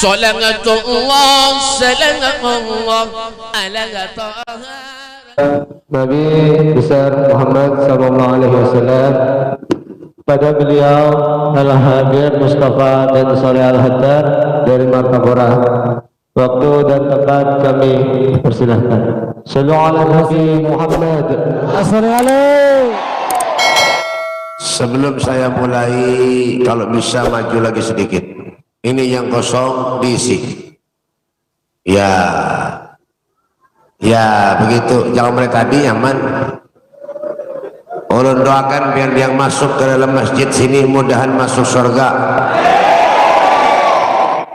Salatullah salamullah ala taha Nabi besar Muhammad sallallahu alaihi wasallam. Pada beliau Al-Habib Mustafa dan Saleh Al-Haddad dari Martapura. Waktu dan tempat kami persilahkan. Sallu ala Nabi Muhammad. Assalamualaikum. Sebelum saya mulai, kalau bisa maju lagi sedikit. Ini yang kosong diisi. Ya begitu. Jangan mulai tadi nyaman. Ulun doakan biar yang masuk ke dalam masjid sini mudahan masuk surga.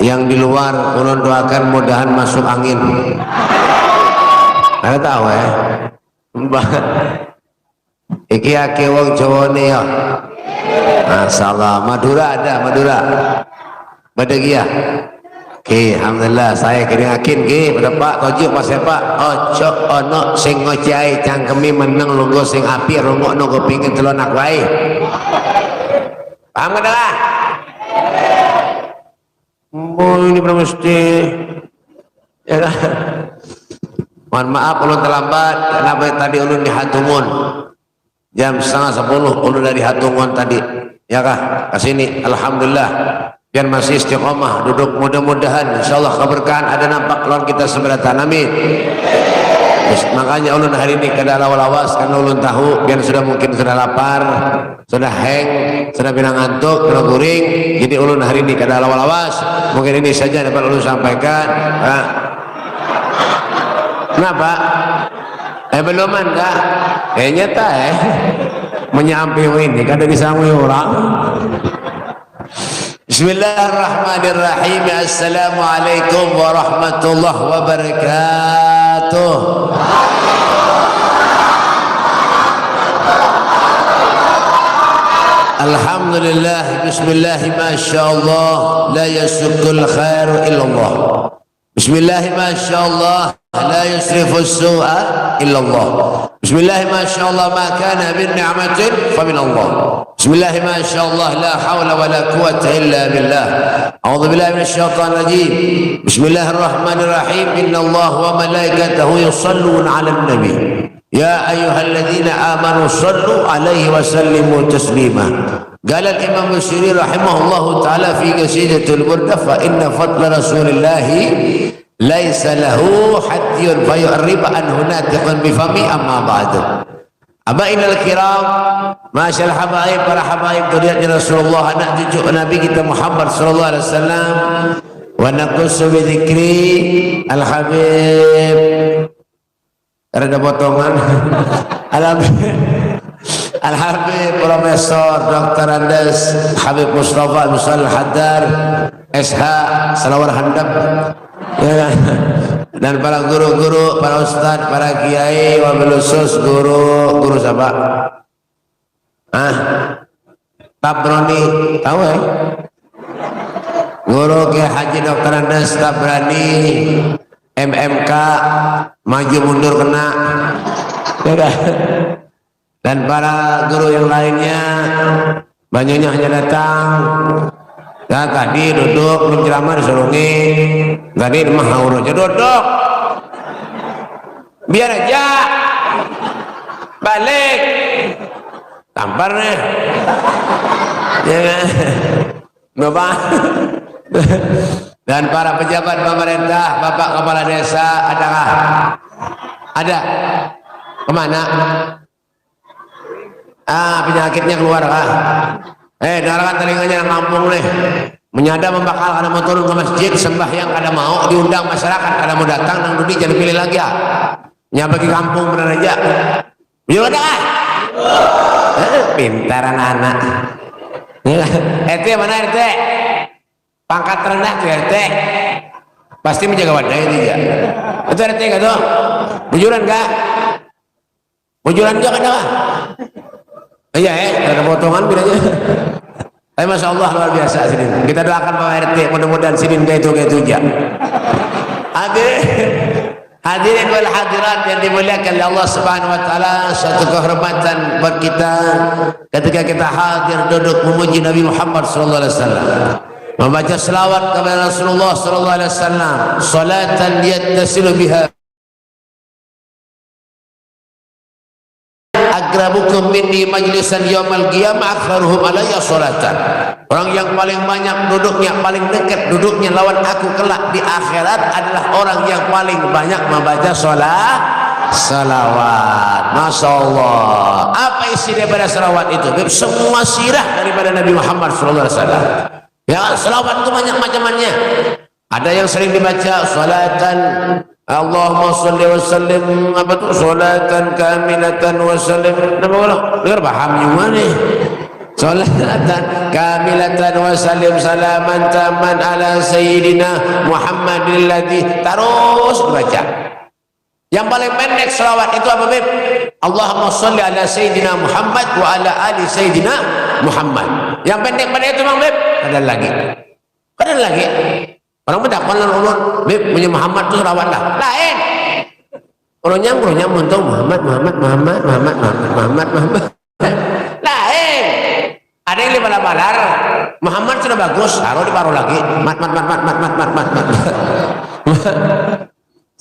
Yang di luar ulun doakan mudahan masuk angin. Ada tahu ya? Iki ake wong Jawa nih ya. Masalah Madura ada Madura. Badagia. Oke, alhamdulillah saya kira yakin ke pada Pak tojuk Pak Sepak. Ojo ono sing ngojai cangkemi meneng lungguh sing api rungok no kepingin telonak wae. Paham kan lah? Ini belum mesti. Ya kan? Mohon maaf ulun terlambat kenapa tadi ulun di Hatungun. Jam 9:30 ulun dari Hatungun tadi. Ya kah? Kesini alhamdulillah. Biar masih istiqomah duduk, mudah-mudahan insyaallah keberkahan ada nampak lawan kita seberatan, amin. Makanya ulun hari ini kada lawas karena ulun tahu biar sudah mungkin sudah lapar, sudah heng, sudah bilang ngantuk, sudah guring, jadi ulun hari ini kada lawas. Mungkin ini saja dapat ulun sampaikan. Kenapa? Belum anda? Nyata menyampai ini kada disangui orang. Bismillahirrahmanirrahim. Assalamualaikum warahmatullahi wabarakatuh. Alhamdulillah. Bismillah masyaallah la yasukul khairu illallah. Bismillah masyaallah la yusrifu su'a illallah. Bismillah masyaallah ma kana bin ni'matin fa min Allah. Bismillah masyaallah la hawla wa la quwwata illa billah. A'udzu billahi minasyaitonir rajim. Bismillahirrahmanirrahim. Innallaha wa malaikatahu yusholluna 'alan nabi. Ya ayyuhalladzina amanu shallu 'alaihi wa sallimu taslima. Qala al-Imam Bushiri rahimahullahu ta'ala fi qasidatul burda fa inna fadla rasulillahi laisa lahu haddun fayu'rib an hunatiqan bifami amma ba'du. Abainal kiram, masyaallah habaib, para habaib dzurriyyat Rasulullah, anak cucu Nabi kita Muhammad sallallahu alaihi wasallam. Wa naqussu bi dzikri al-habib. Ada potongan. Al-Habib Profesor Dr. Andes Habib Mustafa Musal Haddar SH Salawar Handap. Ya, dan para guru-guru, para ustadz, para kiai, wabil khusus guru siapa? Tabrani, tahu ya? Guru Kiai Haji Dr. Andes Tabrani, MMK, maju mundur kena. Ya, dan para guru yang lainnya, banyaknya hanya datang. Ya tadi duduk menceramah disurungi, tadi mah haur aja duduk, biar aja balik tampar nih, ya bapak. Dan para pejabat pemerintah, bapak kepala desa, adakah? Ada? Kemana? Penyakitnya keluar kah? Darahkan telinganya yang kampung nih. Menyada membakal kada mau turun ke masjid sembahyang kada mau diundang masyarakat kada mau datang nang dudi jangan pilih lagi ya. Nya bagi kampung bener aja. Yo ada kan? Pintar anak-anak. RT mana RT? Pangkat rendah tuh RT. Pasti menjaga wadah itu ya. Itu RT enggak tuh? Bujuran enggak? Bujuran juga ada kan? Iya ada potongan bilangnya. Tapi masya Allah luar biasa sini. Kita doakan Pak RT mudah-mudahan sini kayak itu aja. Hadirin wal hadirat yang dimuliakan oleh Allah Subhanahu wa taala, suatu kehormatan buat kita ketika kita hadir duduk memuji Nabi Muhammad sallallahu alaihi wasallam. membaca selawat kepada Rasulullah sallallahu alaihi wasallam, salatan yattasilu biha agrabukum minni majlisan yaumal qiyamah aktsaruhum alayya salatan. Orang yang paling banyak duduknya, paling dekat duduknya lawan aku kelak di akhirat adalah orang yang paling banyak membaca salawat. Masya Allah. Apa isi daripada salawat itu? Semua sirah daripada Nabi Muhammad sallallahu alaihi wasallam. Ya, salawat itu banyak macam-macamnya. Ada yang sering dibaca salatan Allahumma salli wa sallim, apa tuh, salatan kamilatan wa sallim. Dengar paham juga nih. Salatan kamilatan wa sallim salaman taman ala sayyidina Muhammadil ladzi, terus dibaca. Yang paling pendek selawat itu apa, Beb? Allahumma salli ala sayyidina Muhammad wa ala ali sayyidina Muhammad. Yang pendek-pendek itu, Bang, Beb. Ada lagi. Orang berdakwah ulun, Beb, punya Muhammad itu selawat lah. Lain. Orangnya muntung Muhammad. Lain. Ada yang lima balar. Muhammad sudah bagus, taruh di paruh lagi. Mat.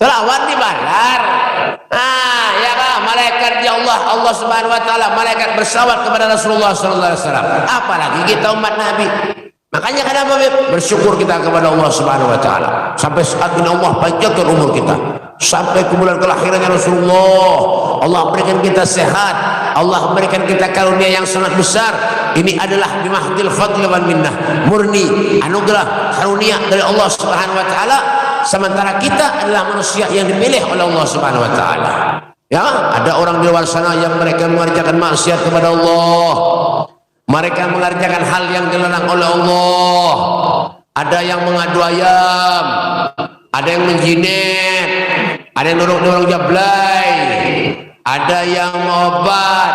Selawat di balar. Ya kan, malaikat ya Allah Subhanahu wa taala, malaikat berselawat kepada Rasulullah sallallahu alaihi wasallam. Apalagi kita umat Nabi. Makanya kenapa bersyukur kita kepada Allah Subhanahu wa taala. Sampai saat ini Allah panjangkan umur kita. Sampai ke bulan kelahirannya Rasulullah. Allah berikan kita sehat. Allah berikan kita karunia yang sangat besar. Ini adalah bimahdil fadli wal minnah. Murni anugerah karunia dari Allah Subhanahu wa taala. Sementara kita adalah manusia yang dipilih oleh Allah Subhanahu wa taala. Ya, ada orang di luar sana yang mereka mengerjakan maksiat kepada Allah. Mereka mengerjakan hal yang dilarang oleh Allah. Ada yang mengadu ayam, ada yang menjinet, ada yang dorong jablay, ada yang mengobat,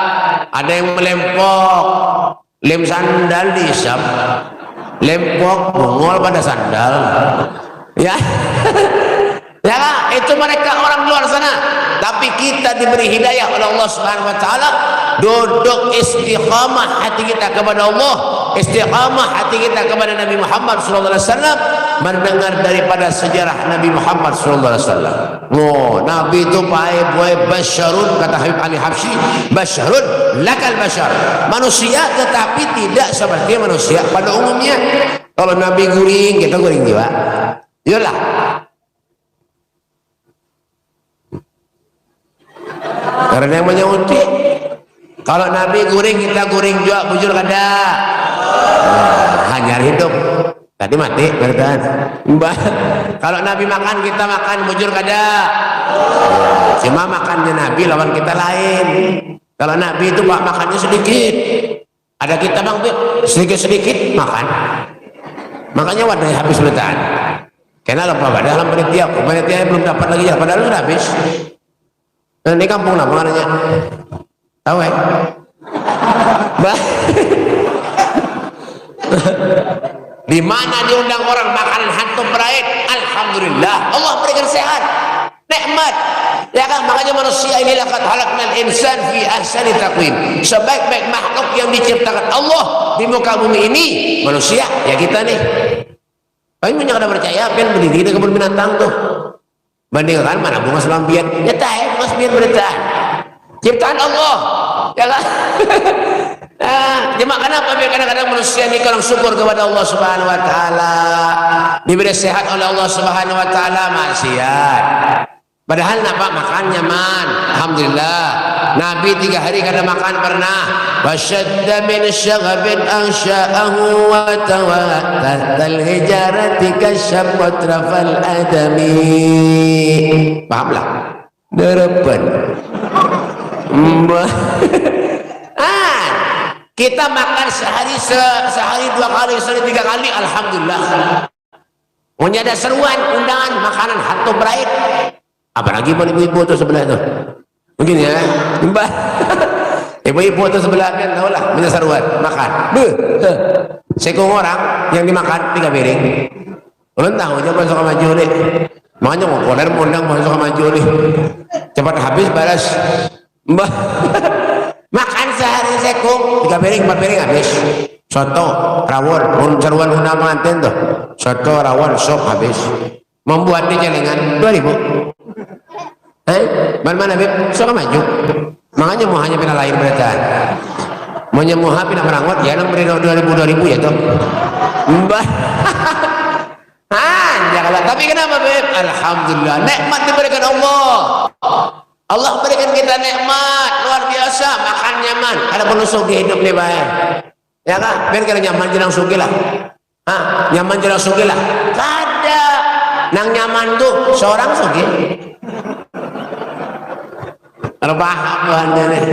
ada yang melempok, lem sandal diisap, lempok bungol pada sandal. Ya, ya kan? Itu mereka orang luar sana. Tapi kita diberi hidayah oleh Allah Subhanahu wa taala, duduk istiqamah hati kita kepada Allah, istiqamah hati kita kepada Nabi Muhammad sallallahu alaihi wasallam, mendengar daripada sejarah Nabi Muhammad sallallahu alaihi wasallam. Oh, Nabi itu boy basyarun, kata Habib Ali Habsyi, basyarun lakal basyar. Manusia tetapi tidak seperti manusia pada umumnya. Kalau Nabi guring, kita guring juga. Iyalah. Karena yang menyauti, kalau Nabi guring, kita guring juga, bujur kada. Hanya hidup. Tadi mati, bertahan. Kalau Nabi makan, kita makan, bujur kada. Cuma makannya Nabi lawan kita lain. Kalau Nabi itu makannya sedikit. Ada kita bang, sedikit-sedikit makan. Makanya wadah habis bertahan. Karena lupa dalam panitia belum dapat lagi ya, padahal sudah habis. Nah, ini kampung lah pengarangnya. Tahu ya? Di mana diundang orang makanan hantu berait, alhamdulillah Allah berikan sehat, nikmat. Ya kan, makanya manusia ini laqad khalaqnal insan fi ahsani taqwim. Sebaik-baik makhluk yang diciptakan Allah di muka bumi ini manusia, ya kita nih. Tapi punya kada percaya pen berdiri di kebun binatang tuh. Bandingkan mana bunga selambian, ya tahu bunga selambian beritahan ciptaan Allah, ya kan? Cuma kenapa kadang-kadang manusia ini kurang syukur kepada Allah Subhanahu wa taala, diberi sehat oleh Allah Subhanahu wa taala, maksiat. Padahal napa makan nyaman, alhamdulillah. Nabi 3 hari kada makan pernah. Wasyadda min syaghabin ansha'ahu wa tawattatal hijarati kasyafat rafal adami. Pahamlah? Derepan. Kita makan sehari 2 kali, sehari 3 kali, alhamdulillah. Punya ada seruan undangan makanan hantu berait. Apalagi ibu-ibu itu sebelah itu. Mungkin ya, Mbak. Ibu-ibu itu sebelah kan tahu lah, punya seruan makan. Sekong orang yang dimakan 3 piring. Ulun tahu aja masuk ke maju nih. Makanya mau koler mondang masuk ke maju nih. Cepat habis balas. Mbak. Makan sehari sekong 3 piring 4 piring habis. soto rawon seruan undang pengantin tuh soto rawon sop habis membuat di celengan 2000 mana beb suka maju makanya mau hanya pina lain berarti mau nyemuha pina merangot ya nang beri 2000 ya tuh mbah janganlah tapi kenapa beb alhamdulillah nikmat diberikan Allah berikan kita nikmat luar biasa makan nyaman ada penusuk di hidup nih baik ya kan biar kita nyaman jenang sugi lah nyaman jenang sugi lah ada nang nyaman tuh seorang sugi kalau paham Tuhannya nih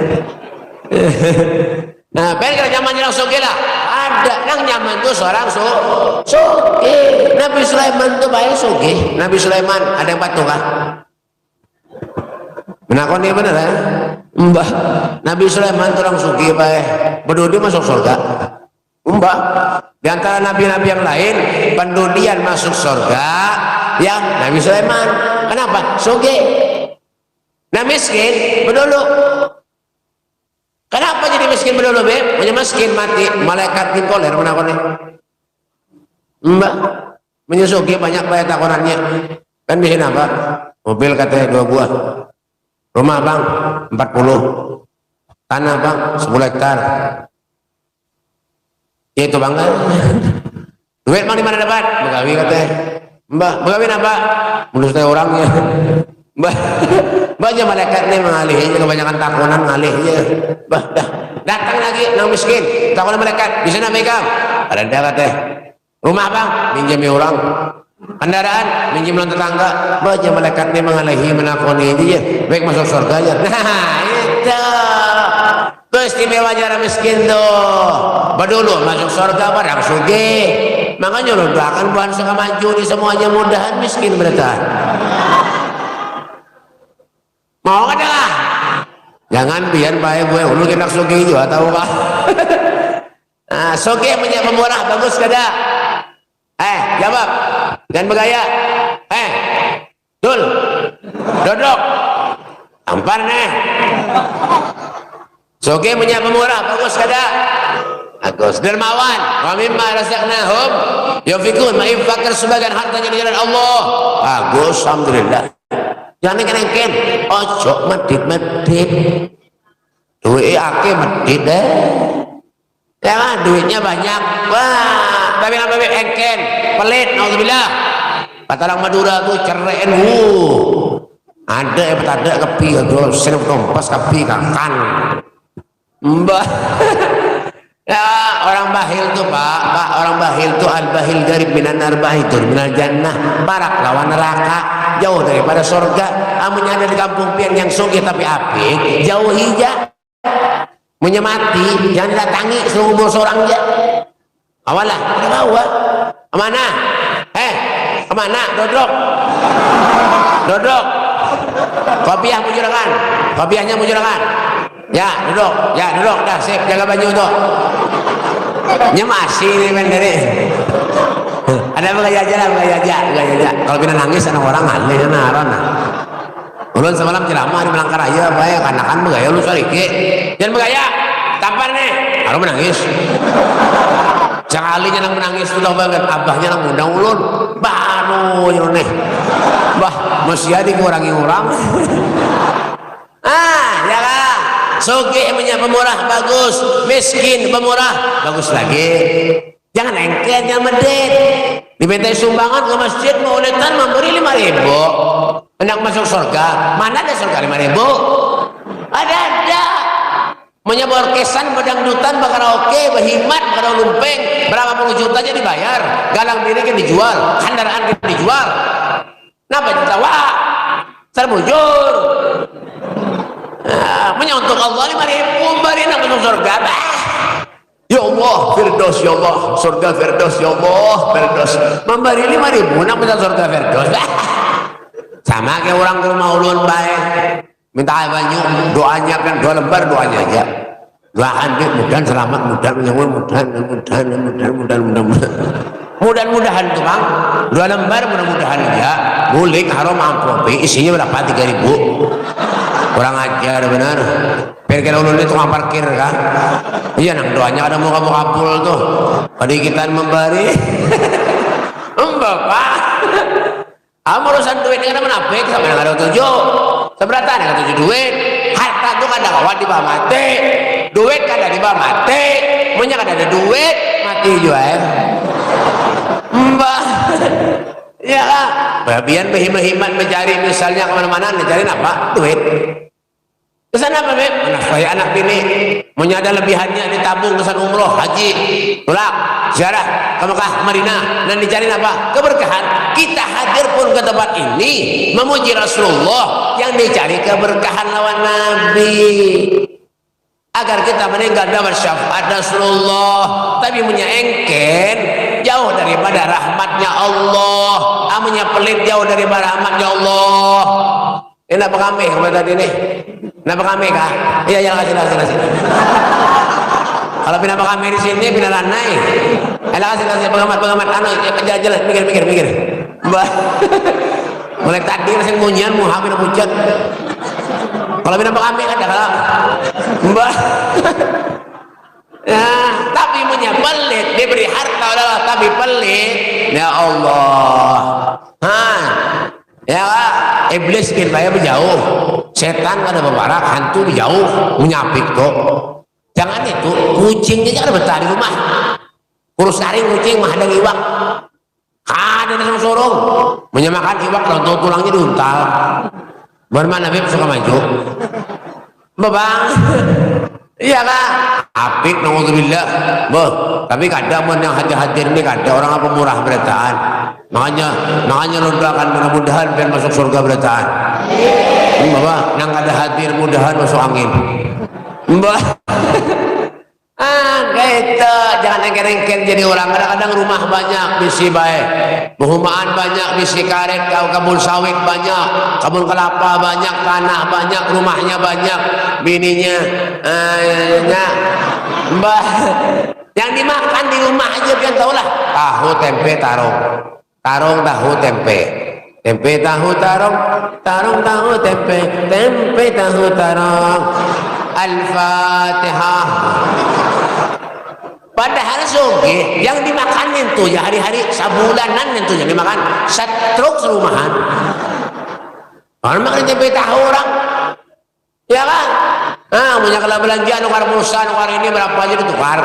nah biar kita nyaman jenang sugi lah ada nang nyaman tuh seorang sugi Nabi Sulaiman tuh baik sugi Nabi Sulaiman ada yang patuh kah menakon dia bener ya mbah Nabi Sulaiman tuh orang sugi baik berdua masuk surga mbah di antara nabi-nabi yang lain pendudian masuk surga yang Nabi Sulaiman kenapa sugi nah miskin berdulu kenapa jadi miskin berdulu beb punya miskin mati malaikat tinkoler menakonnya mbah menyusugi banyak bayar takonannya kan di sini apa mobil katanya 2 buah rumah bang 40 tanah bang 10 hektar itu bang duit bang dimana dapat begawi katanya mbak begawi apa menurut saya orangnya mbak banyak malaikat nih mengalihnya kebanyakan takunan ngalihnya mbak dah datang lagi nang miskin takunan malaikat bisa pegang ada katanya rumah bang minjami orang kendaraan minjem lawan tetangga baca malaikat ini mengalahi menakoni dia baik masuk surga ya nah itu istimewa orang miskin tuh badulu masuk surga barang sugi makanya lu doakan Tuhan suka maju di semuanya mudahan miskin bertahan mau kan lah jangan biar baik gue lu kena sugi juga tahu kah nah sugi punya pemurah bagus kada jawab dan bergaya duduk tampar nih soge punya pemurah bagus kada bagus dermawan wa mimma razaqnahum yunfikun menginfakkan sebagian hartanya di jalan Allah bagus alhamdulillah jangan ngengken ojo medit duit akeh medit deh jangan duitnya banyak wah tapi nggak bebek engken pelit naudzubillah kata orang Madura tuh cereen ada yang ada kepi aduh serem kompas kepi kakan mbah ya orang bahil tuh pak orang bahil tuh al bahil dari minan arbaitur minal jannah barak lawan neraka jauh daripada surga amunnya ada di kampung pian yang sugih tapi api jauh hija menyemati jangan didatangi seluruh umur seorang aja awalah udah bawa kemana kemana duduk kopiah mujurakan ya duduk dah sip jaga baju tuh nyemasi nih dari ada gaya kalau kita nangis anak orang aneh narana ulun semalam ceramah di Palangkaraya bae kanakan begaya lu sarike jangan begaya tampar nih harus menangis sekali nang menangis sudah banget abahnya nang undang ulun baru nih bah masih ada kurangi orang ya kan soge punya pemurah bagus miskin pemurah bagus lagi jangan engkel jangan medit diminta sumbangan ke masjid maulidan memberi 5.000 hendak masuk surga mana ada surga 5.000 ada menyebor kesan pedangdutan bakaraoke berhimat bakar lumpeng berapa puluh jutanya dibayar galang diri kan dijual kendaraan kan dijual kenapa ditawa terbujur menyontok Allah 5.000 bari nak masuk surga ya Allah firdaus ya Allah surga firdaus ya Allah firdaus memberi 5.000 nak masuk surga firdaus sama kayak orang ke rumah ulun baik minta air banyu doanya kan 2 lembar doanya aja doakan dia mudah selamat mudah-mudahan tuh bang 2 lembar mudah-mudahan aja bulik haram amplop isinya berapa 3.000 kurang ajar benar biar kira ulun itu tukang parkir kan. Iya nang doanya ada muka kabul tuh padikitan membari Bapak urusan duit ini kan menapik sampai nggak ada tujuh seberatan nggak tujuh duit harta tuh kadang kawan di bawah mati duit kadang di bawah mati punya kadang ada duit mati juga ya mbak ya kan bagian berhimat mencari misalnya kemana-mana mencari apa duit kesana apa beb menafkahi anak bini punya ada lebihannya ditabung kesan umroh haji pulang ziarah ke Mekah Madinah dan dicari apa keberkahan kita hadir pun ke tempat ini memuji Rasulullah yang dicari keberkahan lawan Nabi agar kita meninggal dapat syafaat Rasulullah tapi punya engken jauh daripada rahmatnya Allah amunya pelit jauh daripada rahmatnya Allah ini apa kami tadi nih kenapa kami kah? Iya ya kasih. Kalau pindah kami di sini pindah lanai. Kasih pengamat anu jelas mikir. Mbah. Mulai tadi rasanya ngunyian mau hamil pucat. Kalau pindah kami ada kalau Mbah. Ya, tapi punya pelit diberi harta adalah tapi pelit. Ya Allah. Ya iblis kita jauh setan ada bebarak hantu jauh menyapik kok jangan itu kucingnya jangan betah di rumah urus taring kucing mah ada iwak ada dalam sorong menyamakan iwak kalau tulangnya diuntal bermana beb suka maju bebang iya kan apik na'udzubillah tapi kadang yang hadir ini kadang orang apa murah berataan makanya lu doakan mudah-mudahan biar masuk surga berataan Mbak nang ada hadir mudahan masuk angin Mbak gitu jangan engker-engker jadi orang kadang-kadang rumah banyak bisi baik perumahan banyak bisi karet kabul sawit banyak kabul kelapa banyak tanah banyak rumahnya banyak bininya Mbak yang dimakan di rumah aja biar tau lah tahu tempe tarung tahu tempe tahu tarung tahu tempe tahu tarung Al-Fatihah padahal soge yang dimakanin tuh ya hari-hari sabulanan itu yang dimakan setruk serumahan orang makan tempe tahu orang ya kan punya kalau belanja nukar pulsa nukar ini berapa aja ditukar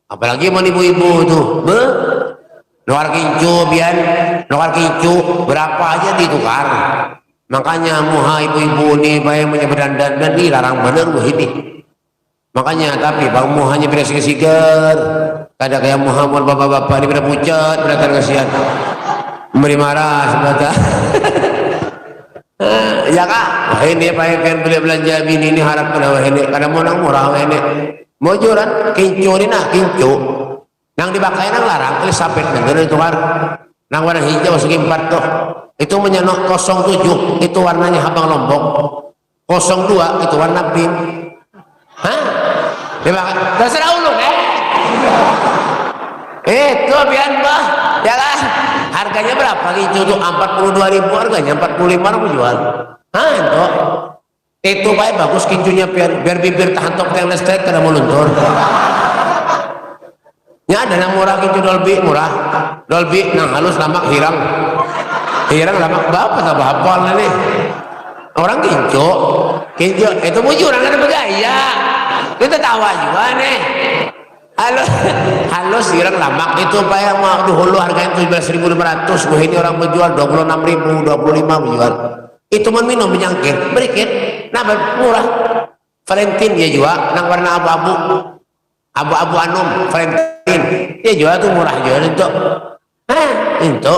apalagi mau ibu-ibu tuh nukar kincu biar nukar kincu berapa aja ditukar makanya muha ibu-ibu nih bayang menyeberang dan dilarang bener ini makanya tapi bang muhanya beda sigar kada kayak Muhammad bapak-bapak ini beda pucat beda kasihan memberi marah sebentar ya kak wah ini pakai beli belanja bini ini harap kena wah ini kada mau nang murah wah ini mau jualan kincu ini nah kincu nang dipakai nang larang ini sapit bener itu kan nang warna hijau segi 4 tuh itu menyenok 07 itu warnanya habang lombok 02 itu warna pink dimakan terserah ulung itu biar mbah ya kan harganya berapa gitu tuh 42.000 harganya 45 orang jual itu baik bagus kincunya biar bibir tahan tok yang listrik kada mau luntur ya ada yang murah kincu Dolby nang halus lamak hirang lamak bapak tak hafal nih orang kincu itu bujuran ada bergaya kita tawa juga nih halus hirang lamak itu bayar mau dulu harganya 17.500 wah ini orang menjual 26.000 25 menjual itu minum menyangkir berikit nah murah Valentine ya juga nang warna abu-abu anum Valentine ya juga tuh murah juga itu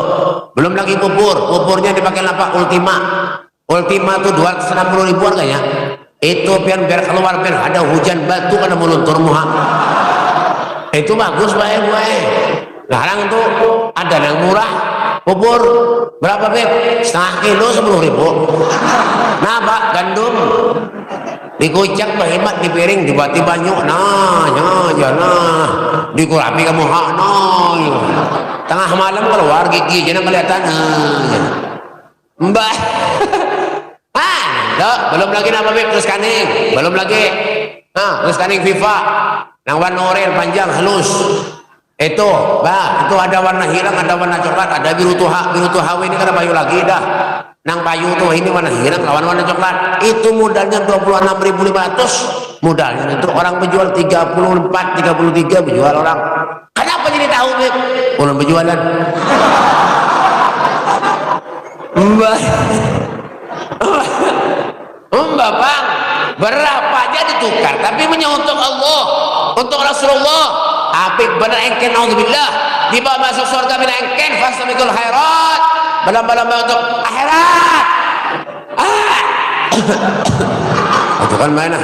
belum lagi buburnya dipakai lapak Ultima tuh 260.000 harganya itu biar keluar biar ada hujan batu karena meluntur muha itu bagus baik gue larang tuh ada yang murah bubur berapa beb setengah kilo 10.000 nah pak gandum dikucak berhemat di piring dibati banyak nah dikurapi kamu tengah malam keluar gigi jangan kelihatan mbak belum lagi nama Beb terus kaning, belum lagi. Nah, terus kaning FIFA. Yang warna oranye panjang halus. Itu, itu ada warna hilang, ada warna coklat, ada biru tuha ini kan payu lagi dah. Nang payu tuh ini warna hilang lawan warna coklat. Itu modalnya 26.500. Modalnya itu orang menjual 34, 33 menjual orang. Kenapa jadi tahu Beb? Ulun berjualan. Mbak Bang, berapa aja ditukar, tapi untuk Allah, untuk Rasulullah. Apik benar engken, naudzubillah, dibawa masuk surga bila engken, fastabiqul khairat, belum untuk akhirat. Itu kan mana?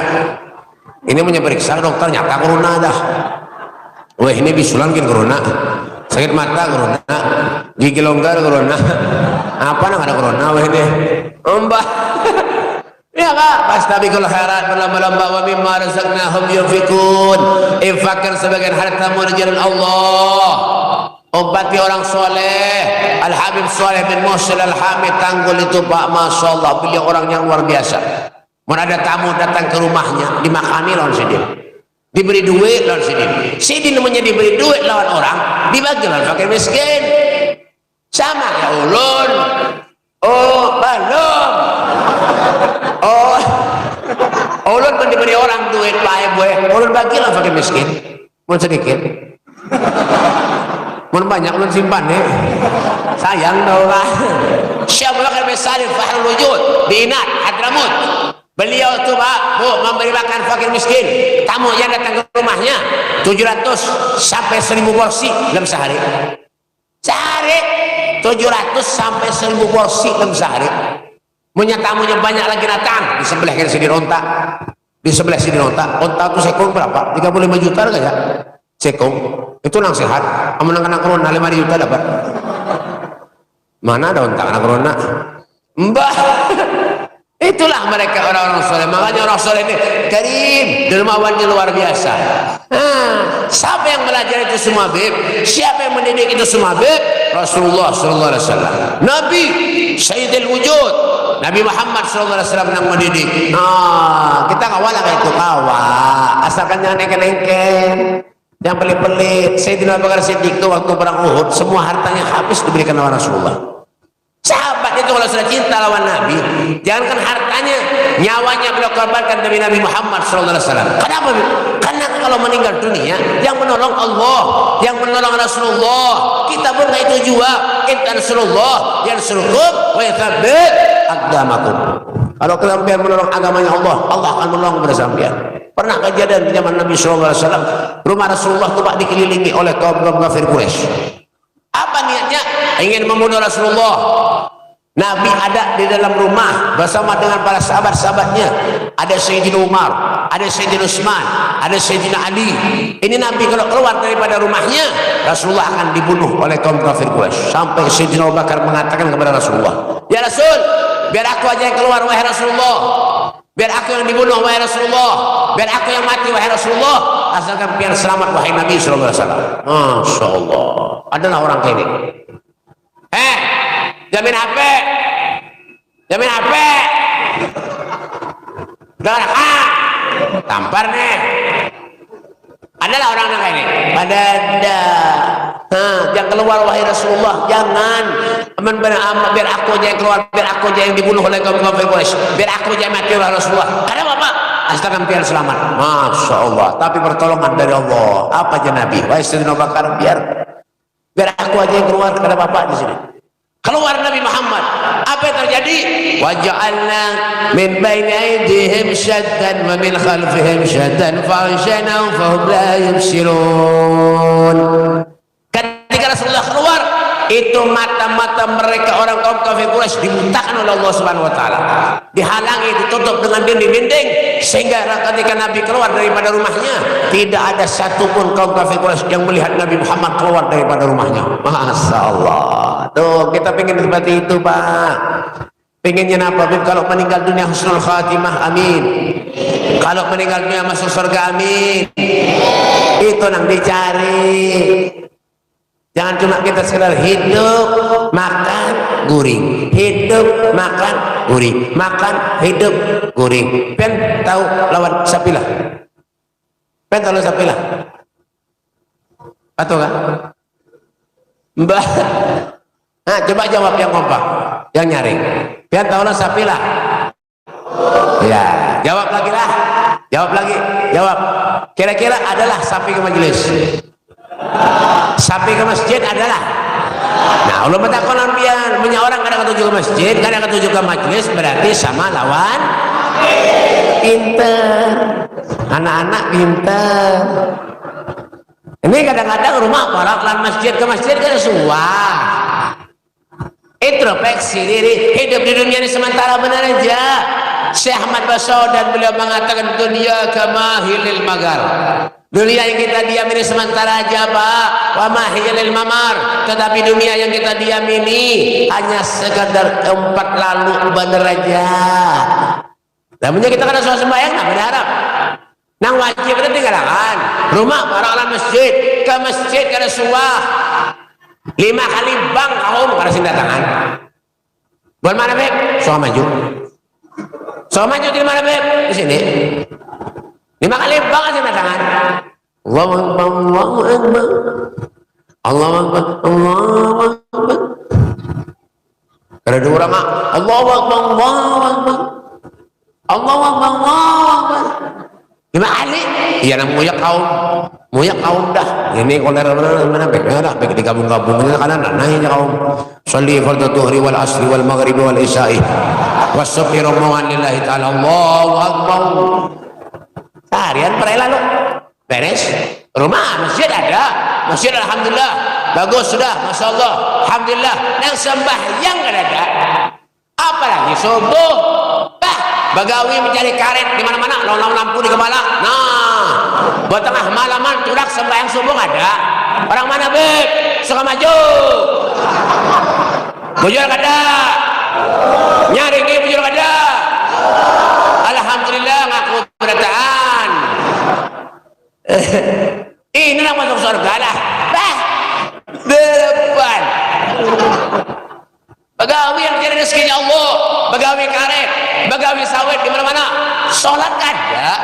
Ini periksa dokter nyata corona dah. Wah ini bisulan kan corona, sakit mata corona, gigi longgar corona, apa nang ada corona wah ini, Mbak. Ya kak, fastabiqul khairat, berlomba-lomba wa mimma razaqnahum yunfikun. Infakkan sebagian hartamu di jalan Allah. Obati orang soleh. Al-Habib Soleh bin Muhsin Al-Hamid Tanggul itu Pak, Masya Allah, beliau orang yang luar biasa. Mau ada tamu datang ke rumahnya, dimakani lawan sidin, diberi duit lawan sidin. Sidin namanya diberi duit lawan orang, dibagi lawan fakir miskin. Sama ya ulun. Oh belum. Ulun diberi orang duit baik buah, ulun bagilah fakir miskin. Mau sedikit, mau banyak ulun simpan nih. Sayang dong lah. Syekh Abu Bakar bin Salim Fahrul Wujud di Inat, Hadramut. Beliau tuh Pak, Bu, memberi makan fakir miskin. Tamu yang datang ke rumahnya 700 sampai 1000 porsi dalam sehari. Sehari 700 sampai 1000 porsi dalam sehari. Punya tamunya banyak lagi datang, di sebelah kiri sini onta, di sebelah sini onta itu sekong berapa? 35 juta enggak ya? Sekong itu nang sehat, amun nang corona 5 juta dapat. Mana ada onta kena corona? Mbah. Itulah mereka orang-orang soleh. Makanya orang soleh ini karim, dermawannya luar biasa. Siapa yang belajar itu semua Beb? Siapa yang mendidik itu semua Beb? Rasulullah sallallahu alaihi wasallam. Nabi Sayyidul Wujud, Nabi Muhammad sallallahu alaihi wasallam yang mendidik. Kita kawal kayak itu kawal. Asalkan jangan engken-engken, yang pelit-pelit. Sayyidina Abu Bakar Siddiq itu waktu perang Uhud, semua hartanya habis diberikan oleh Rasulullah. Sahabat itu kalau sudah cinta lawan Nabi, jangankan hartanya, nyawanya beliau korbankan demi Nabi Muhammad SAW. Kenapa? Karena kalau meninggal dunia, yang menolong Allah, yang menolong Rasulullah. Kita pun nggak itu juga. Intan Rasulullah, yang surukum, wa yathabit agamakum. Kalau kalian menolong agamanya Allah, Allah akan menolong kepada sampean. Pernah kejadian di zaman Nabi SAW, rumah Rasulullah itu Pak dikelilingi oleh kaum kafir Quraisy. Apa niatnya? Ingin membunuh Rasulullah. Nabi ada di dalam rumah bersama dengan para sahabat-sahabatnya. Ada Sayyidina Umar, ada Sayyidina Utsman, ada Sayyidina Ali. Ini Nabi kalau keluar daripada rumahnya, Rasulullah akan dibunuh oleh kaum kafir Quraisy. Sampai Sayyidina Abu Bakar mengatakan kepada Rasulullah, "Ya Rasul, biar aku aja yang keluar wahai Rasulullah. Biar aku yang dibunuh wahai Rasulullah. Biar aku yang mati wahai Rasulullah. Asalkan biar selamat wahai Nabi sallallahu alaihi wasallam." Masya Allah. Adalah orang kayak ini. Jamin HP. Jamin HP. Udah tampar nih. Adalah orang kayak ini. Badada. Jangan keluar wahai Rasulullah. Jangan. Biar aku aja yang keluar. Biar aku aja yang dibunuh oleh kaum kafir Quraisy. Biar aku aja yang mati oleh Rasulullah. Karena apa? Asalkan biar selamat. Masya Allah. Tapi pertolongan dari Allah. Apa aja Nabi? Wahai Sayyidina Abu Bakar, biar aku aja yang keluar. Karena Bapak di sini. Keluar Nabi Muhammad. Apa yang terjadi? Waja'alna min baini aydihim syaddan wa min khalfihim syaddan fa'aghshaynahum fahum la yubsirun. Ketika Rasulullah keluar, itu mata-mata mereka orang kaum kafir Quraisy dibutakan oleh Allah Subhanahu wa taala. Dihalangi, ditutup dengan dinding-dinding, sehingga ketika Nabi keluar daripada rumahnya, tidak ada satupun kaum kafir Quraisy yang melihat Nabi Muhammad keluar daripada rumahnya. Masya Allah. Tuh, kita pengen seperti itu, Pak. Pengennya apa? Kalau meninggal dunia husnul khatimah, amin. Kalau meninggal dunia masuk surga, amin. Itu yang dicari. Jangan cuma kita sekedar hidup, makan, guring, hidup makan guring, makan hidup guring. Pen tahu lawan sapilah? Pen tahu lawan sapilah? Atau kan? Mbah. Nah, coba jawab yang kompak, yang nyaring. Pen tahu lawan sapilah? Ya, jawab lagi lah. Jawab lagi, jawab. Kira-kira adalah sapi ke majelis? Sapi ke masjid adalah? Nah, Allah bertakon biar punya orang kadang ketujuh ke masjid, kadang ketujuh ke majelis, berarti sama lawan pinter. Anak-anak pinter. Ini kadang-kadang rumah orang lan masjid ke masjid kan suah. Introspeksi diri, hidup di dunia ini sementara benar aja. Syekh Ahmad Basau dan beliau mengatakan dunia kamahilil magar. Dunia yang kita diam ini sementara aja, Pak. Wa mahilil mamar. Tetapi dunia yang kita diam ini hanya sekadar tempat lalu bener aja. Namanya kita kada suasana sembahyang, nah berharap. Nang wajib itu tinggalkan. Rumah orang masjid, ke masjid kada suah. 5 kali bang kaum kada sing datangan. Buat mana, Beb? Soal maju. Soal maju di mana, Beb? Di sini. 5 kali bang sing datangan. Allahu Akbar, Allahu Akbar. Allahu Akbar, Allahu Akbar. Kada dua orang, Allahu Akbar, Allahu Akbar. Allahu Akbar, Allahu Akbar. 5 kali. Iya nang muyak kaum dah. Ini kolera mana dah bek digabung-gabung kanan naik kaum. Sholli fardhu dhuhri wal asri wal maghribi wal isya'i. Wasubhi rombongan lillahi ta'ala. Allahu Akbar. Harian perela lu. Beres. Rumah masjid ada. Masjid alhamdulillah. Bagus sudah, Masya Allah. Alhamdulillah. Yang sembahyang ada. Apalagi subuh. Bagawi mencari karet di mana-mana, lawan lampu di kepala. Nah, buat tengah malaman turak sembahyang subuh ada. Orang mana, Beb? Suka maju. Bujur kada. Nyari ini bujur kada. Alhamdulillah ngaku berataan. Ini lah masuk surga lah. Bah, depan. Bagawi yang cari rezekinya Allah, bagawi karet, bagawi sawit di mana-mana. Sholat ada.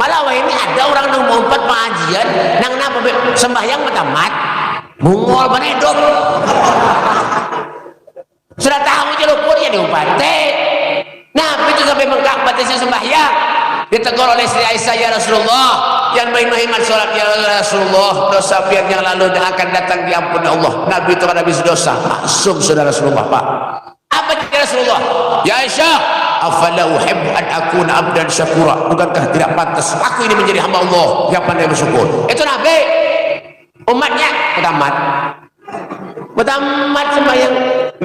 Malah wah ini ada orang yang mau pengajian, nang napa sembahyang tamat, mungol banedok. Sudah tahu jalur ya diumpati. Nah, itu sampai mengkak batasnya sembahyang. Ditegur oleh Sri Aisyah, ya Rasulullah, yang main-main sholat ya Rasulullah, dosa biar yang lalu dan akan datang diampuni Allah. Nabi itu kan habis dosa, maksum saudara Rasulullah, Pak. Apa ya Rasulullah? Ya Aisyah, afala uhibbu an akuna abdan syakura. Bukankah tidak pantas aku ini menjadi hamba Allah yang pandai bersyukur? Itu Nabi. Umatnya Mutamat sembahyang.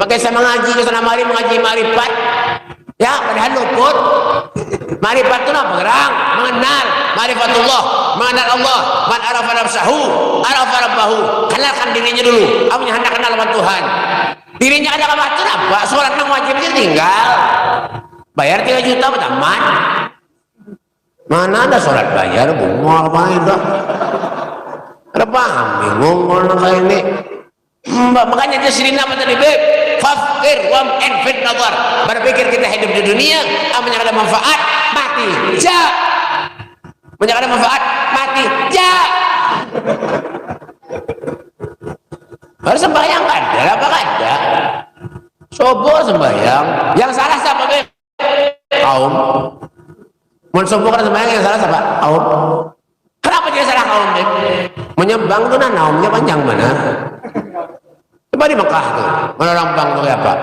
Makanya saya mengaji ke sana mari mengaji marifat. Ya, padahal luput. Marifat itu apa? Gerang, mengenal marifatullah, mengenal Allah. Man arafa nafsahu, arafa rabbahu. Kenalkan dirinya dulu. Apa yang hendak kenal sama Tuhan? Dirinya ada apa? Itu apa? Sholat nang wajib aja tinggal. Bayar 3 juta tamat. Mana ada sholat bayar? Bungol apa itu? Ada paham? Bingung orang kayak ini. Makanya dia sirina apa tadi, Beb? Fakir wam enfit nazar. Berpikir kita hidup di dunia, yang ada manfaat, mati. Ja. Banyak ada manfaat, mati. Ja. Harus sembahyang ada, apa ada? Subuh sembahyang. Yang salah siapa, Beb? Kaum. Mun subuh kan sembahyang, yang salah siapa? Kaum. Kenapa dia salah kaum, Beb? Menyembang tuh naumnya panjang mana? Coba di Mekah tuh, mana rampang tuh apa?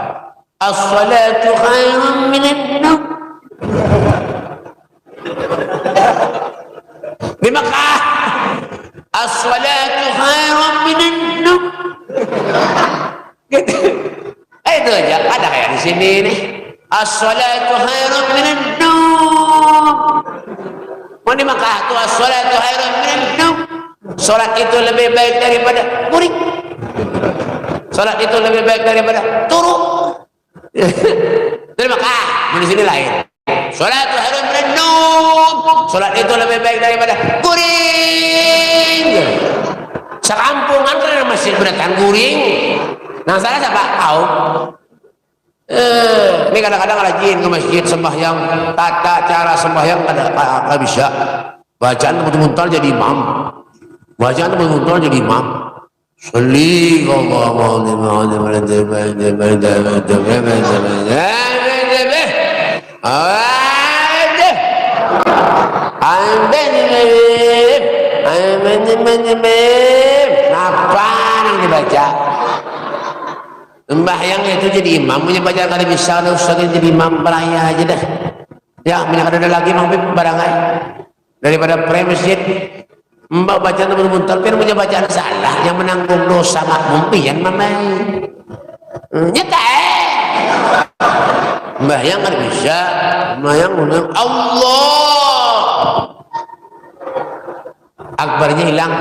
As-salatu khairun minan naum. Di Mekah, as-salatu khairun minan naum. Gitu. Itu aja, ada kayak di sini nih. As-salatu khairun minan naum. Mau di Mekah tuh as-salatu khairun minan naum. Salat itu lebih baik daripada murid. Salat itu lebih baik daripada turu. Dari Mekah, di sini lain. Salat itu harus merenung. Salat itu lebih baik daripada guring. Sekampungan kan masjid beratan guring. Nah salah siapa? Kaum. kadang-kadang rajin ke masjid sembahyang, tata cara sembahyang nggak bisa. Bacaan betul-betul jadi imam. Bacaan betul-betul jadi imam. Salli apa yang dibaca? Sembahyang itu jadi imam, punya bacaan kada bisa, ada ustaz jadi imam beraya aja dah. Ya, punya kada ada lagi mang barangai daripada pre masjid. Mbak bacaan betul-betul, tapi punya bacaan salah yang menanggung dosa makmum pian mamai. Nyata sembahyang kada bisa, sembahyang undang Allah akbarnya hilang.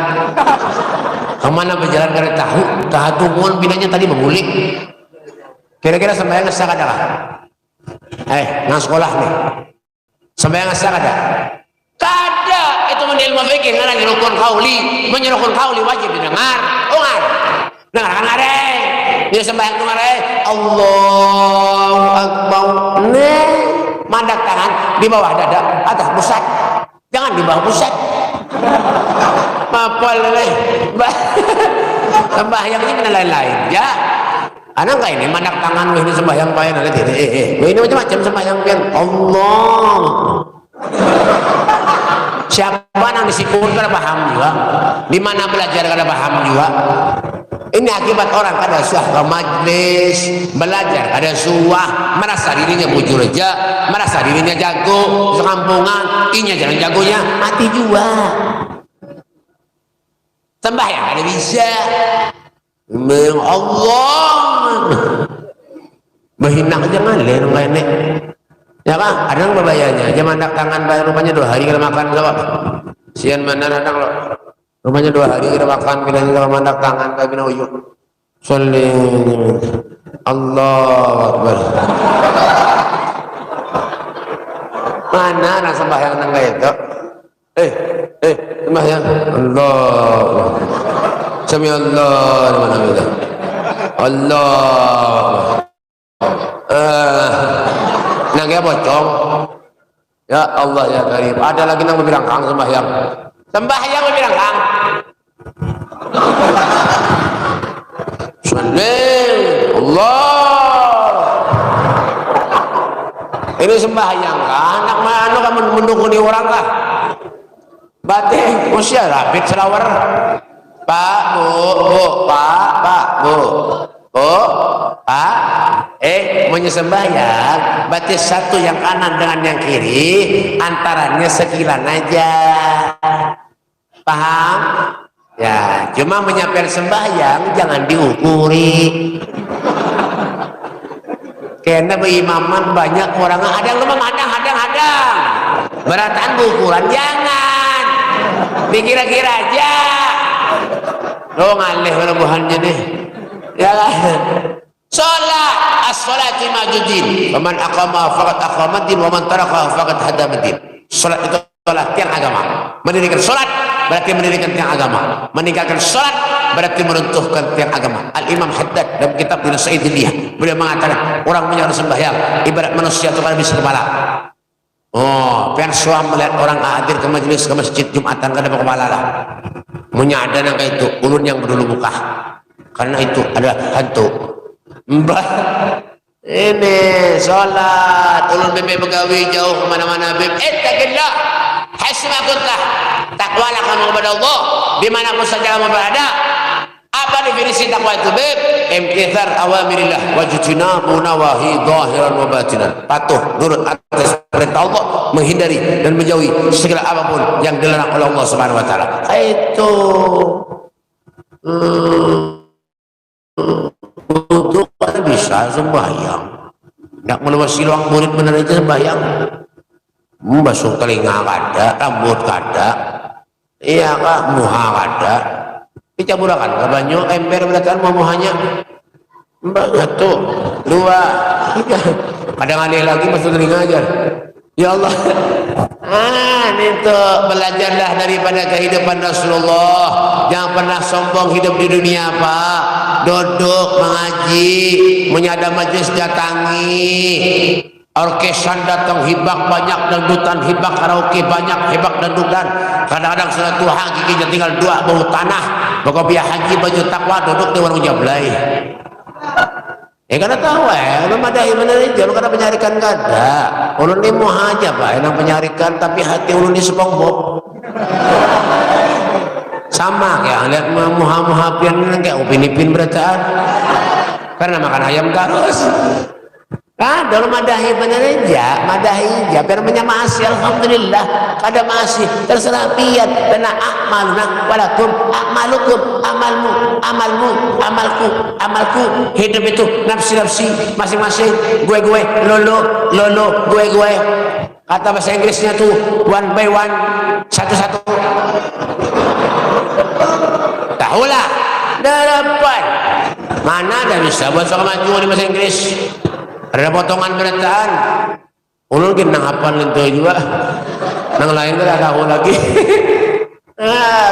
Kemana berjalan kada tahu, tahatungun binanya tadi mengulik. Kira-kira sembahyang asa kada kah? Nang sekolah nih. Sembahyang asa kada? Kada, itu menilmu fikih ngaran rukun qauli, menyerukun qauli wajib didengar. Ungar. Dengar kan ada. Dia sembahyang dengar Allahu Akbar. Nih, mandak tangan di bawah dada, atas pusat. Jangan di bawah pusat. Mapal nih. Sembahyang ini lain-lain ya. Anak enggak ini mandak tangan ini sembahyang payen ada tidak. Ini macam-macam sembahyang pian. Allah. Siapa yang disebut kada paham juga. Di mana belajar kada paham juga. Ini akibat orang kada suah ke majlis, belajar kada suah, merasa dirinya bujur aja, merasa dirinya jago, sekampungan, inya jangan jagonya, mati juga. Sembahyang ada bisa. Allah. Berhinang jangan lain ngene. Ya kan? Ada yang berbayarnya. Aja mandak tangan bayar rupanya 2 hari kalau makan apa? Sian mana datang lo. Rupanya 2 hari kita makan bilangnya kalau mandak tangan kayak bina uyuk. Sholli Allahu Akbar. Mana anak sembahyang nang itu? Sembahyang Allah. Sami Allah mana itu? Allah. Nangnya bocong. Ya Allah ya Karim. Ada lagi nang bilang kang sembahyang. Sembahyang bilang kang. Sholli Allah. Ini sembahyang kah? Anak mana kamu mendukuni orang kah? Batik, usia rapid selawar. Pak, Bu, Pak, Bu. Pak, menyembahyang berarti satu yang kanan dengan yang kiri antaranya sekilan aja, paham? Ya, cuma menyampaikan sembahyang jangan diukuri. Karena berimaman banyak orang ada yang lemah hadang berataan ukuran jangan dikira-kira aja lo ngalih perubahannya nih ya kan. Salat as-salati majudin wa man aqama faqad aqamaddin wa man taraka faqad hadamaddin. Salat itu adalah tiang agama. Mendirikan salat berarti mendirikan tiang agama, meninggalkan salat berarti meruntuhkan tiang agama. Al-Imam Haddad dalam kitab Nasaidiliyah beliau mengatakan orang menjalankan sembahyang ibarat manusia itu habis kepala. Oh, pian suam melihat orang hadir ke majelis ke masjid Jumatan kada kepala lah. Menyadar yang itu ulun yang berdulu muka. Karena itu ada hantu. Mbah, ini sholat ulun bebe begawi jauh kemana-mana beb. Ittaqillah, hasma kuntah. Takwalah kamu kepada Allah dimanapun saja kamu berada. Apa definisi takwa itu beb? Imtithal awamirillah wajtinabu nawahi zahiran wa batinan. Patuh nurut atas perintah Allah, menghindari dan menjauhi segala apapun yang dilarang oleh Allah Subhanahu wa taala. Itu untuk bisa sembahyang. Tidak melewati luang murid benar aja sembahyang. Basuh telinga kada, rambut kada, iya kak, muha kada. Dicaburakan ke banyu, ember berdasarkan mau muhanya. Mbak tuh, 2, 3. Kadang alih lagi basuh telinga aja. Ya Allah. Itu belajarlah daripada kehidupan Rasulullah. Jangan pernah sombong hidup di dunia, Pak. duduk mengaji, menyada majelis datangi, orkesan datang hibak banyak, dangdutan hibak, karaoke banyak, hibak dangdutan. Kadang-kadang sudah tua giginya tinggal 2 bau tanah, kopiah haji baju takwa duduk di warung jablay. Karena tahu belum ada iman aja, lu kada penyarikan kada. Ulun ni mau aja pak, yang penyarikan tapi hati ulun ni SpongeBob. Sama kayak lihat muha-muha pian kayak Upin Ipin berataan. Karena makan ayam terus. Dalam madahi benar aja, madahi aja. Biar menyamasi, alhamdulillah. Kada masih terserah pian. Karena amalna walakum amalukum, amalmu, amalku. Hidup itu nafsi masing-masing. Gue, lolo, gue. Kata bahasa Inggrisnya tuh one by one, satu-satu. Tahulah, delapan. Mana ada bisa buat soal maju di bahasa Inggris? Ada potongan berataan. Ulun kena hafal itu juga. Nang lain kan tahu lagi.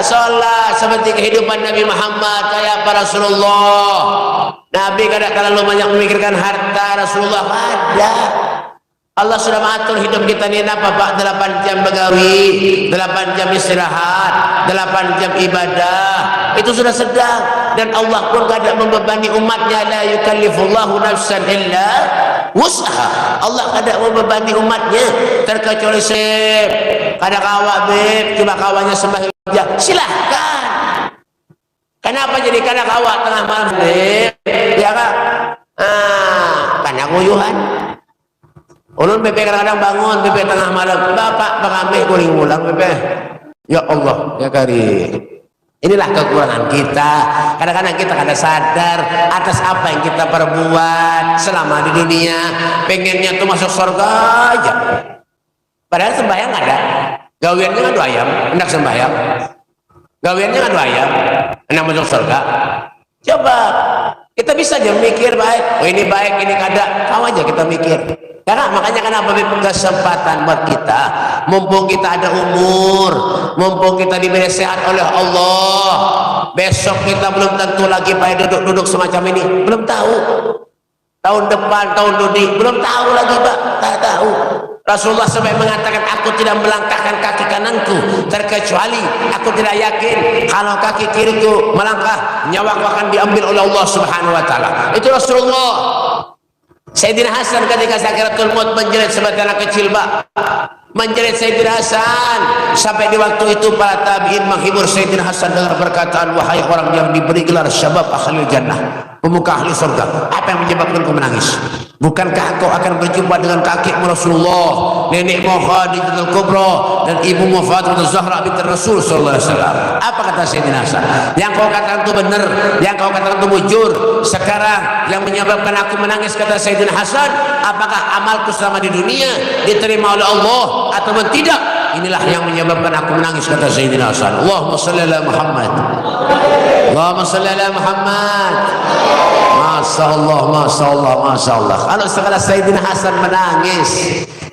Sholat seperti kehidupan Nabi Muhammad kayak para Rasulullah. Nabi kadang-kadang lu banyak memikirkan harta. Rasulullah ada. Allah sudah mengatur hidup kita ini apa pak? 8 jam begawi, 8 jam istirahat, 8 jam ibadah. Itu sudah sedang. Dan Allah pun tidak membebani umatnya. La yukallifullahu nafsan illa wus'aha. Allah tidak membebani umatnya terkecuali sip. Kadang kawak beb, cuma kawannya sembahyang. Silahkan. Kenapa jadi kadang kawak tengah malam beb? Ya kan? Karena kuyuhan. Ulun bebe kadang-kadang bangun, bebe tengah malam, bapak kami kuring ulang bebe. Ya Allah, ya kari. Inilah kekurangan kita. Kadang-kadang kita kada sadar atas apa yang kita perbuat selama di dunia. Pengennya tuh masuk surga aja. Padahal sembahyang ada. Gawiannya ngadu ayam, hendak sembahyang. Gawiannya ngadu ayam, hendak masuk surga. Coba kita bisa aja mikir baik. Oh ini baik, ini kada. Kau aja kita mikir. Karena makanya kenapa kesempatan buat kita, mumpung kita ada umur, mumpung kita diberi sehat oleh Allah, besok kita belum tentu lagi pada duduk semacam ini, belum tahu. Tahun depan, tahun dudi, belum tahu lagi pak, tak tahu. Rasulullah sampai mengatakan, aku tidak melangkahkan kaki kananku terkecuali aku tidak yakin kalau kaki kiriku melangkah, nyawaku akan diambil oleh Allah Subhanahu Wa Taala. Itu Rasulullah. Sayyidina Hasan ketika sakaratul maut menjerit seperti anak kecil pak, menjerit Sayyidina Hasan. Sampai di waktu itu para tabi'in menghibur Sayyidina Hasan dengan perkataan, wahai orang yang diberi gelar syabab ahlul jannah, pemuka ahli surga, apa yang menyebabkan kau menangis? Bukankah kau akan berjumpa dengan kakekmu Rasulullah, nenekmu Khadijatul Kubra, dan ibumu Fatimah Zahra binti Rasul sallallahu alaihi wasallam? Apa kata Sayyidina Hasan? Yang kau katakan itu benar, yang kau katakan itu mujur. Sekarang yang menyebabkan aku menangis, kata Sayyidina Hasan, apakah amalku selama di dunia diterima oleh Allah atau tidak? Inilah yang menyebabkan aku menangis, kata Sayyidina Hasan. Allahumma salli ala Muhammad. Allahumma salli ala Muhammad. Masya Allah, Masya Allah, Masya Allah. Kalau sekarang Sayyidina Hasan menangis,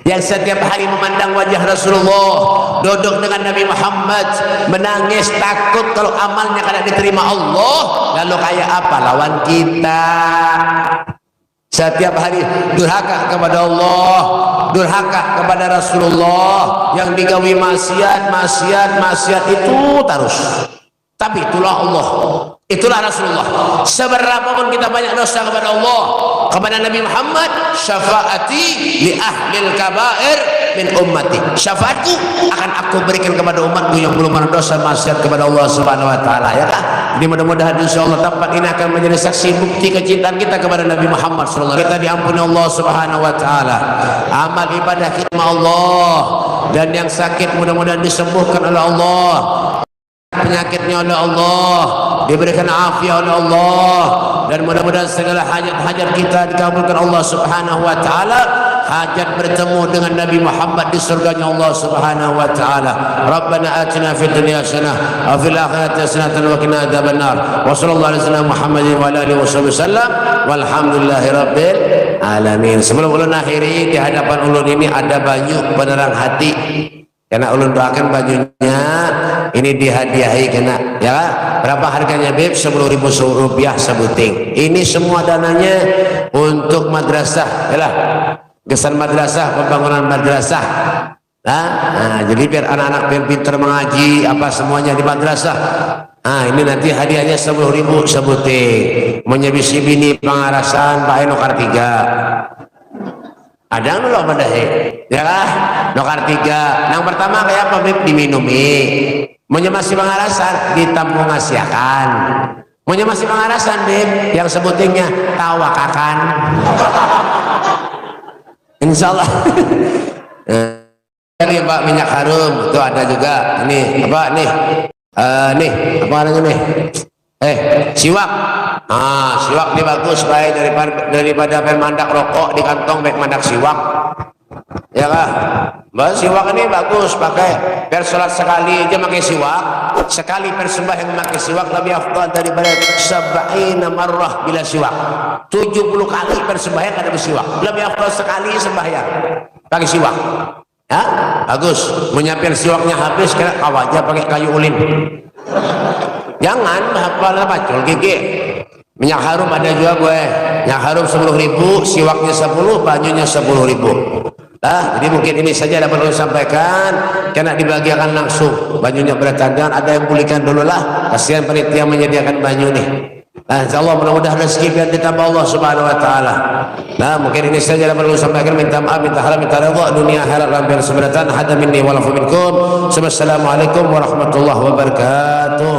yang setiap hari memandang wajah Rasulullah, duduk dengan Nabi Muhammad, menangis takut kalau amalnya kada diterima Allah, lalu kayak apa lawan kita? Setiap hari durhaka kepada Allah, durhaka kepada Rasulullah, yang digawi maksiat itu terus. Tapi itulah Allah, itulah Rasulullah. Seberapa pun kita banyak dosa kepada Allah, kepada Nabi Muhammad, syafaati li ahlil kabair min ummati. Syafaatku akan aku berikan kepada umatku yang belum pernah dosa maksiat kepada Allah Subhanahu Wa Taala. Ya kan? Jadi mudah-mudahan insyaallah tempat ini akan menjadi saksi bukti kecintaan kita kepada Nabi Muhammad sallallahu alaihi wasallam. Kita diampuni Allah Subhanahu Wa Taala. Amal ibadah kita Allah, dan yang sakit mudah-mudahan disembuhkan oleh Allah. Penyakitnya oleh Allah, diberikan afiat oleh Allah, dan mudah-mudahan segala hajat-hajat kita dikabulkan Allah Subhanahu Wa Taala. Hajat bertemu dengan Nabi Muhammad di surganya Allah Subhanahu Wa Taala. Rabbana atina fid dunya hasanah wa fil akhirati hasanah wa qina adzabannar. Wa sallallahu alaihi wasallam Muhammadin wa ala alihi wasallam. Walhamdulillahi rabbil alamin. Sebelum ulun akhiri, di hadapan ulun ini ada banyu penerang hati. Karena ulun doakan bajunya ini dihadiahi kena ya. Berapa harganya Beb? 10.000 rupiah sebuting. Ini semua dananya untuk madrasah ya lah, gesan madrasah, pembangunan madrasah. Nah, jadi biar anak-anak biar pintar mengaji apa semuanya di madrasah. Nah, ini nanti hadiahnya 10.000 sebuting. Menyebisi bini pengarasan Pak Nokar 3. Ada dulu pada ya lah, Nokar 3. Yang pertama kayak apa Beb? Diminumi. Menyemasi pengarasan ditampung ngasiakan. Menyemasi pengarasan Beb, yang sebutingnya tawakakan. Insyaallah. Ini Pak minyak harum itu ada juga. Ini apa nih? Nih apa namanya nih? Siwak. Siwak ini bagus baik daripada pemandak rokok di kantong baik mandak siwak. Ya kah? Siwak ini bagus pakai per sholat sekali aja pakai siwak. Sekali persembahyang memakai siwak lebih afdal daripada 70 marrah bila siwak. 70 kali persembahyang ada bersiwak. Lebih afdal sekali sembahyang pakai siwak. Ya, bagus. Menyiapkan siwaknya habis kena kawaja pakai kayu ulin. Jangan hafal pacul gigi. Minyak harum ada juga gue. Minyak harum 10.000, siwaknya 10, bajunya 10.000. Jadi mungkin ini saja dapat perlu sampaikan. Kena dibagikan langsung. Bajunya bertandang, ada yang pulihkan dulu lah. Kasihan panitia menyediakan baju nih. Insyaallah mudah-mudahan rezeki biar ditambah Allah Subhanahu wa taala. Mungkin ini saja dapat perlu sampaikan. Minta maaf, minta halal, minta redha dunia akhirat lampir seberatan. Hada minni wa lafu minkum. Wassalamualaikum warahmatullahi wabarakatuh.